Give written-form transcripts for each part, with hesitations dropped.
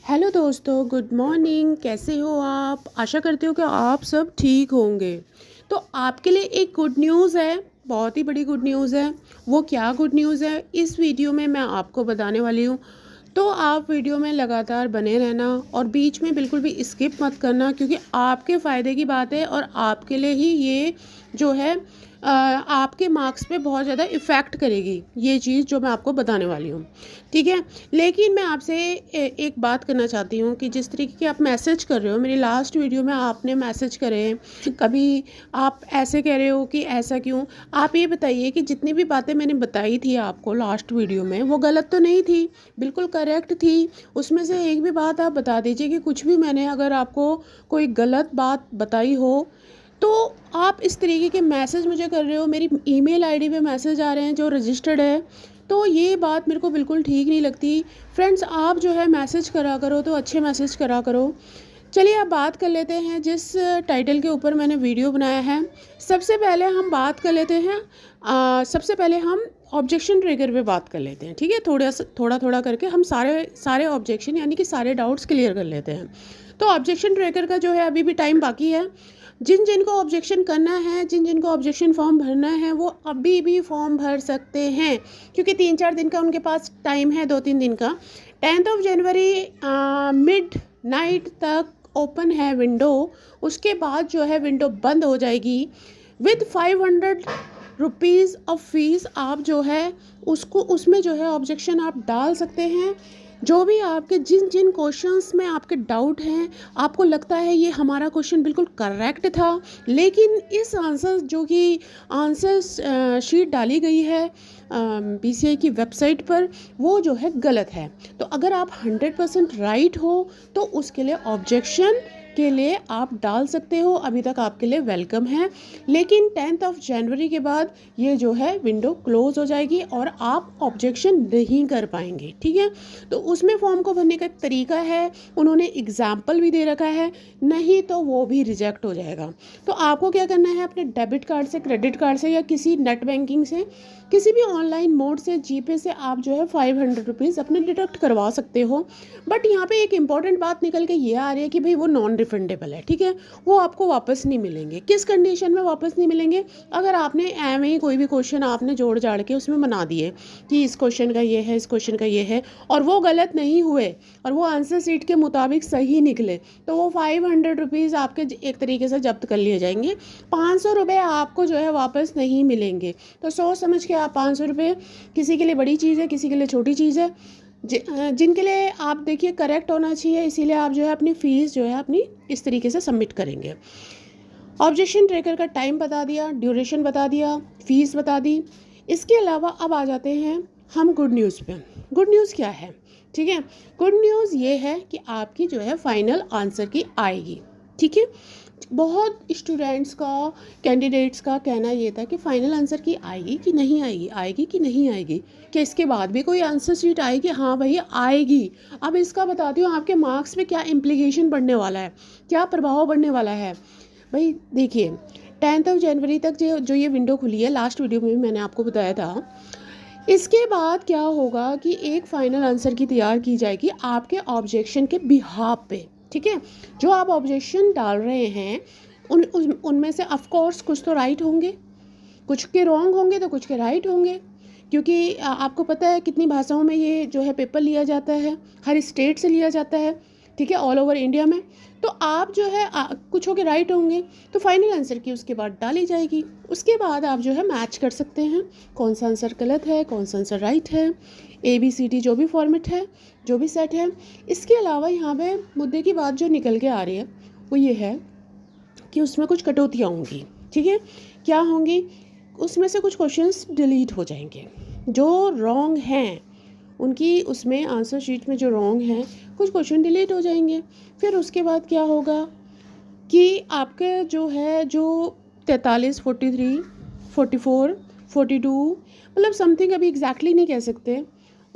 Hello दोस्तों, good morning. कैसे हो आप? आशा करती हूँ कि आप सब ठीक होंगे। तो आपके लिए एक गुड न्यूज़ है, बहुत ही बड़ी गुड न्यूज़ है। वो क्या गुड न्यूज़ है, इस वीडियो में मैं आपको बताने वाली हूँ। तो आप वीडियो में लगातार बने रहना और बीच में बिल्कुल भी स्किप मत करना, क्योंकि आपके फ़ायदे की बात है और आपके लिए ही ये जो है आपके मार्क्स पे बहुत ज़्यादा इफ़ेक्ट करेगी ये चीज़ जो मैं आपको बताने वाली हूँ। ठीक है, लेकिन मैं आपसे एक बात करना चाहती हूँ कि जिस तरीके के आप मैसेज कर रहे हो, मेरी लास्ट वीडियो में आपने मैसेज करे, कभी आप ऐसे कह रहे हो कि ऐसा क्यों। आप ये बताइए कि जितनी भी बातें मैंने बताई थी आपको लास्ट वीडियो में, वो गलत तो नहीं थी, बिल्कुल करेक्ट थी। उसमें से एक भी बात आप बता दीजिए कि कुछ भी मैंने अगर आपको कोई गलत बात बताई हो तो। आप इस तरीके के मैसेज मुझे कर रहे हो, मेरी ईमेल आईडी पे मैसेज आ रहे हैं जो रजिस्टर्ड है, तो ये बात मेरे को बिल्कुल ठीक नहीं लगती। फ्रेंड्स, आप जो है मैसेज करा करो तो अच्छे मैसेज करा करो। चलिए अब बात कर लेते हैं जिस टाइटल के ऊपर मैंने वीडियो बनाया है। सबसे पहले हम बात कर लेते हैं, सबसे पहले हम ऑब्जेक्शन ट्रिगर पे बात कर लेते हैं। ठीक है, थोड़ा थोड़ा करके हम सारे सारे ऑब्जेक्शन यानी कि सारे डाउट्स क्लियर कर लेते हैं। तो ऑब्जेक्शन ट्रिगर का जो है अभी भी टाइम बाकी है। जिन जिनको ऑब्जेक्शन करना है, जिन जिनको ऑब्जेक्शन फॉर्म भरना है, वो अभी भी फॉर्म भर सकते हैं, क्योंकि 3-4 दिन का उनके पास टाइम है, 2-3 दिन का। 10 जनवरी मिड नाइट तक ओपन है विंडो। उसके बाद जो है विंडो बंद हो जाएगी। विद 500 रुपीज़ ऑफ फीस आप जो है उसको उसमें जो है ऑब्जेक्शन आप डाल सकते हैं। जो भी आपके जिन जिन क्वेश्चंस में आपके डाउट हैं, आपको लगता है ये हमारा क्वेश्चन बिल्कुल करेक्ट था, लेकिन इस आंसर जो कि आंसर शीट डाली गई है BCI की वेबसाइट पर, वो जो है गलत है। तो अगर आप 100% राइट हो तो उसके लिए ऑब्जेक्शन के लिए आप डाल सकते हो, अभी तक आपके लिए वेलकम है। लेकिन 10 जनवरी के बाद ये जो है विंडो क्लोज हो जाएगी और आप ऑब्जेक्शन नहीं कर पाएंगे। ठीक है, तो उसमें फॉर्म को भरने का एक तरीका है, उन्होंने एग्जाम्पल भी दे रखा है, नहीं तो वो भी रिजेक्ट हो जाएगा। तो आपको क्या करना है, अपने डेबिट कार्ड से, क्रेडिट कार्ड से या किसी नेट बैंकिंग से, किसी भी ऑनलाइन मोड से, जीपे से आप जो है 500 रुपीज़ अपने डिडक्ट करवा सकते हो। बट यहाँ पे एक इम्पॉर्टेंट बात निकल के ये आ रही है कि भाई वो नॉन रिफंडेबल है। ठीक है, वो आपको वापस नहीं मिलेंगे। किस कंडीशन में वापस नहीं मिलेंगे? अगर आपने एम ही कोई भी क्वेश्चन आपने जोड़ जाड़ के उसमें बना दिए कि इस क्वेश्चन का ये है, इस क्वेश्चन का ये है, और वो गलत नहीं हुए और वो आंसर सीट के मुताबिक सही निकले, तो वो 500 रुपीज़ आपके एक तरीके से जब्त कर लिए जाएंगे। 500 रुपये आपको जो है वापस नहीं मिलेंगे। तो सोच समझ के आप 500 रुपये, किसी के लिए बड़ी चीज़ है, किसी के लिए छोटी चीज़ है, जिनके लिए आप देखिए करेक्ट होना चाहिए, इसीलिए आप जो है अपनी फ़ीस जो है अपनी इस तरीके से सबमिट करेंगे। ऑब्जेक्शन ट्रैकर का टाइम बता दिया, ड्यूरेशन बता दिया, फ़ीस बता दी। इसके अलावा अब आ जाते हैं हम गुड न्यूज़ पे। गुड न्यूज़ क्या है? ठीक है, गुड न्यूज़ ये है कि आपकी जो है फाइनल आंसर की आएगी। ठीक है, बहुत स्टूडेंट्स का, कैंडिडेट्स का कहना ये था कि फाइनल आंसर की आएगी कि नहीं आएगी, आएगी कि नहीं आएगी, क्या इसके बाद भी कोई आंसर शीट आएगी? हाँ भाई आएगी। अब इसका बताती हूँ आपके मार्क्स पे क्या इम्प्लीकेशन पड़ने वाला है, क्या प्रभाव पड़ने वाला है। भाई देखिए, 10 जनवरी तक जो ये विंडो खुली है, लास्ट वीडियो में भी मैंने आपको बताया था। इसके बाद क्या होगा कि एक फाइनल आंसर की तैयार की जाएगी आपके ऑब्जेक्शन के बिहाफ पे। ठीक है, जो आप ऑब्जेक्शन डाल रहे हैं उनमें से ऑफ कोर्स कुछ तो राइट होंगे, कुछ के रॉन्ग होंगे, तो कुछ के राइट होंगे, क्योंकि आपको पता है कितनी भाषाओं में ये जो है पेपर लिया जाता है, हर स्टेट से लिया जाता है। ठीक है, ऑल ओवर इंडिया में। तो आप जो है कुछ के राइट होंगे, तो फाइनल आंसर की उसके बाद डाली जाएगी। उसके बाद आप जो है मैच कर सकते हैं कौन सा आंसर गलत है, कौन सा आंसर राइट है, ABCD जो भी फॉर्मेट है, जो भी सेट है। इसके अलावा यहाँ पे मुद्दे की बात जो निकल के आ रही है वो ये है कि उसमें कुछ कटौतियाँ होंगी। ठीक है, क्या होंगी? उसमें से कुछ क्वेश्चंस डिलीट हो जाएंगे जो रॉन्ग हैं, उनकी उसमें आंसर शीट में जो रॉन्ग हैं कुछ क्वेश्चन डिलीट हो जाएंगे। फिर उसके बाद क्या होगा कि आपके जो है जो 43, 43, 44, 42, मतलब समथिंग अभी एग्जैक्टली नहीं कह सकते,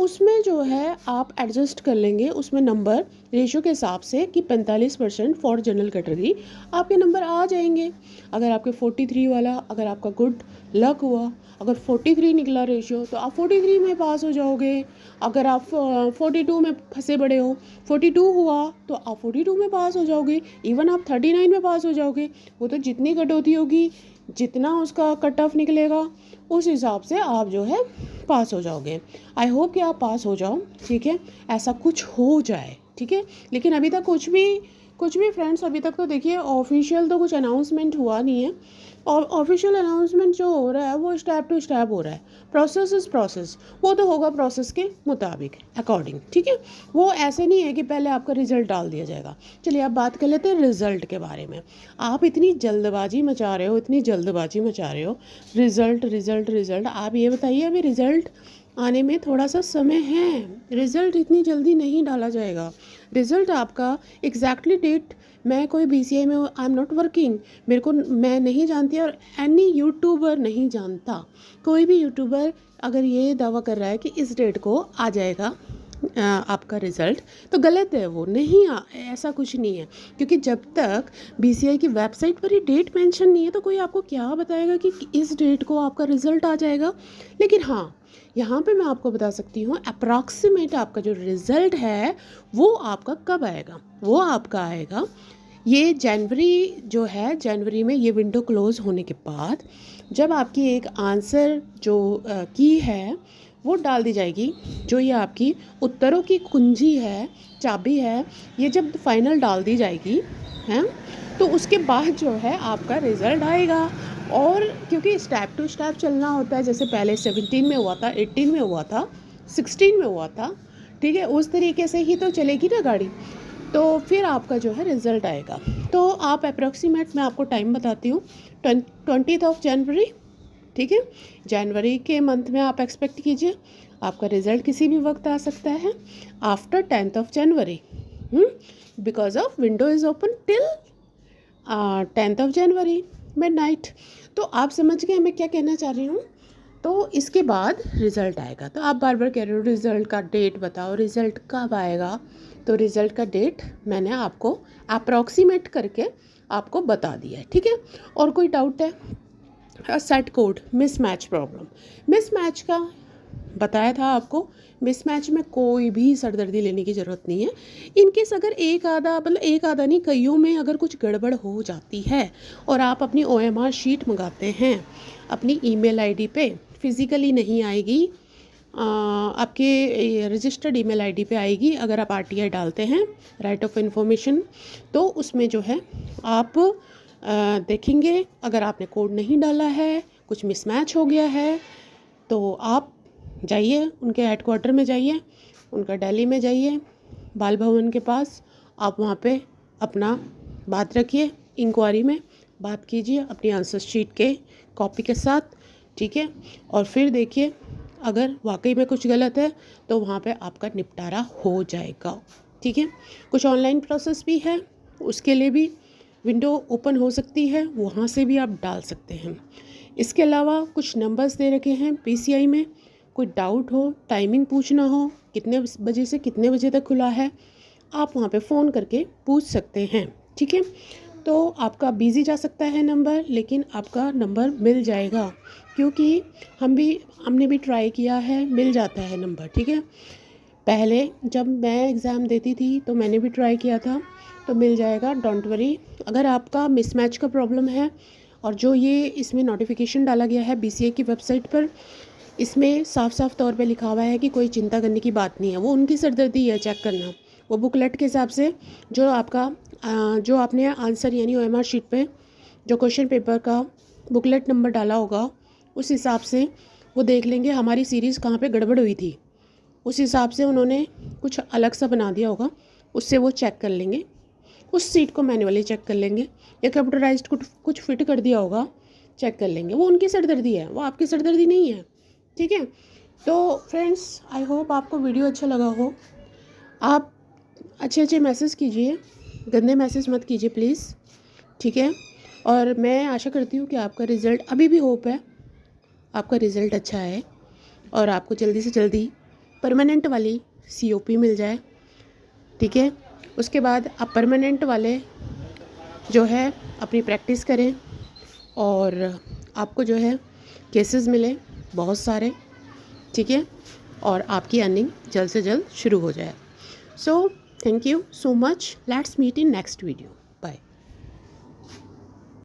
उसमें जो है आप एडजस्ट कर लेंगे उसमें नंबर रेशो के हिसाब से कि 45% फॉर जनरल कैटेगरी आपके नंबर आ जाएंगे। अगर आपके 43 वाला, अगर आपका गुड लक हुआ, अगर 43 निकला रेशो तो आप 43 में पास हो जाओगे। अगर आप 42 में फंसे पड़े हो, 42 हुआ तो आप 42 में पास हो जाओगे। इवन आप 39 में पास हो जाओगे। वो तो जितनी कटौती होगी, जितना उसका कट ऑफ निकलेगा, उस हिसाब से आप जो है पास हो जाओगे। आई होप कि आप पास हो जाओ, ठीक है, ऐसा कुछ हो जाए, ठीक है। लेकिन अभी तक कुछ भी फ्रेंड्स, अभी तक तो देखिए ऑफिशियल तो कुछ अनाउंसमेंट हुआ नहीं है। और ऑफिशियल अनाउंसमेंट जो हो रहा है वो स्टेप टू स्टेप हो रहा है। प्रोसेस इज़ प्रोसेस, वो तो होगा प्रोसेस के मुताबिक, अकॉर्डिंग, ठीक है। वो ऐसे नहीं है कि पहले आपका रिजल्ट डाल दिया जाएगा। चलिए अब बात कर लेते हैं रिजल्ट के बारे में। आप इतनी जल्दबाजी मचा रहे हो, इतनी जल्दबाजी मचा रहे हो, रिजल्ट रिजल्ट रिजल्ट। आप ये बताइए अभी रिजल्ट आने में थोड़ा सा समय है। रिज़ल्ट इतनी जल्दी नहीं डाला जाएगा। रिज़ल्ट आपका एग्जैक्टली डेट, मैं कोई BCI में आई एम नॉट वर्किंग, मेरे को, मैं नहीं जानती और एनी यूट्यूबर नहीं जानता। कोई भी यूट्यूबर अगर ये दावा कर रहा है कि इस डेट को आ जाएगा आपका रिज़ल्ट, तो गलत है। वो नहीं ऐसा कुछ नहीं है। क्योंकि जब तक BCI की वेबसाइट पर ही डेट मेंशन नहीं है तो कोई आपको क्या बताएगा कि इस डेट को आपका रिज़ल्ट आ जाएगा। लेकिन हाँ, यहाँ पे मैं आपको बता सकती हूँ अप्रॉक्सीमेट आपका जो रिज़ल्ट है वो आपका कब आएगा। वो आपका आएगा ये जनवरी जो है, जनवरी में ये विंडो क्लोज़ होने के बाद जब आपकी एक आंसर जो की है वो डाल दी जाएगी। जो ये आपकी उत्तरों की कुंजी है, चाबी है, ये जब फाइनल डाल दी जाएगी हैं, तो उसके बाद जो है आपका रिज़ल्ट आएगा। और क्योंकि स्टेप टू स्टेप चलना होता है, जैसे पहले 17 में हुआ था, 18 में हुआ था, 16 में हुआ था, ठीक है, उस तरीके से ही तो चलेगी ना गाड़ी। तो फिर आपका जो है रिज़ल्ट आएगा। तो आप अप्रॉक्सीमेट, मैं आपको टाइम बताती हूँ, 20 जनवरी, ठीक है, जनवरी के मंथ में आप एक्सपेक्ट कीजिए। आपका रिज़ल्ट किसी भी वक्त आ सकता है after 10 January, because of window is open till 10 January midnight. तो आप समझ गए मैं क्या कहना चाह रही हूँ। तो इसके बाद रिज़ल्ट आएगा। तो आप बार बार कह रहे हो रिज़ल्ट का डेट बताओ, रिज़ल्ट कब आएगा। तो रिज़ल्ट का डेट मैंने आपको अप्रॉक्सीमेट करके आपको बता दिया है, ठीक है। और कोई डाउट है? Set code mismatch problem, mismatch का बताया था आपको। मिसमैच में कोई भी सरदर्दी लेने की ज़रूरत नहीं है। इनकेस अगर एक आधा, मतलब एक आधा नहीं, कईयों में अगर कुछ गड़बड़ हो जाती है और आप अपनी OMR शीट मंगाते हैं अपनी ईमेल आईडी पे, फिज़िकली नहीं आएगी, आपके रजिस्टर्ड ईमेल आईडी पे आएगी। अगर आप RTI डालते हैं, राइट ऑफ इन्फॉर्मेशन, तो उसमें जो है आप देखेंगे अगर आपने कोड नहीं डाला है, कुछ मिसमैच हो गया है, तो आप जाइए उनके हेडक्वार्टर में, जाइए उनका दिल्ली में, जाइए बाल भवन के पास, आप वहाँ पे अपना बात रखिए, इंक्वायरी में बात कीजिए अपनी आंसर शीट के कॉपी के साथ, ठीक है। और फिर देखिए अगर वाकई में कुछ गलत है तो वहाँ पे आपका निपटारा हो जाएगा, ठीक है। कुछ ऑनलाइन प्रोसेस भी है, उसके लिए भी विंडो ओपन हो सकती है, वहाँ से भी आप डाल सकते हैं। इसके अलावा कुछ नंबर्स दे रखे हैं BCI में। कोई डाउट हो, टाइमिंग पूछना हो, कितने बजे से कितने बजे तक खुला है, आप वहाँ पे फ़ोन करके पूछ सकते हैं, ठीक है। तो आपका बिज़ी जा सकता है नंबर, लेकिन आपका नंबर मिल जाएगा, क्योंकि हमने भी ट्राई किया है, मिल जाता है नंबर, ठीक है। पहले जब मैं एग्ज़ाम देती थी तो मैंने भी ट्राई किया था, तो मिल जाएगा, डोंट वरी। अगर आपका मिसमैच का प्रॉब्लम है, और जो ये इसमें नोटिफिकेशन डाला गया है BCI की वेबसाइट पर, इसमें साफ साफ तौर पे लिखा हुआ है कि कोई चिंता करने की बात नहीं है। वो उनकी सरदर्दी है चेक करना। वो बुकलेट के हिसाब से जो आपका जो आपने आंसर यानी OMR शीट पे जो क्वेश्चन पेपर का बुकलेट नंबर डाला होगा, उस हिसाब से वो देख लेंगे हमारी सीरीज़ कहाँ पे गड़बड़ हुई थी। उस हिसाब से उन्होंने कुछ अलग सा बना दिया होगा, उससे वो चेक कर लेंगे, उस सीट को मैन्युअली चेक कर लेंगे, या कंप्यूटराइज्ड कुछ फिट कर दिया होगा, चेक कर लेंगे। वो उनकी सरदर्दी है, वो आपकी सरदर्दी नहीं है, ठीक है। तो फ्रेंड्स, आई होप आपको वीडियो अच्छा लगा हो। आप अच्छे मैसेज कीजिए, गंदे मैसेज मत कीजिए प्लीज़, ठीक है। और मैं आशा करती हूँ कि आपका रिज़ल्ट, अभी भी होप है आपका रिज़ल्ट अच्छा है और आपको जल्दी से जल्दी परमानेंट वाली COP मिल जाए, ठीक है। उसके बाद आप परमानेंट वाले जो है अपनी प्रैक्टिस करें और आपको जो है केसेस मिले बहुत सारे, ठीक है, और आपकी अर्निंग जल्द से जल्द शुरू हो जाए। So thank you so much, let's meet in next video, bye.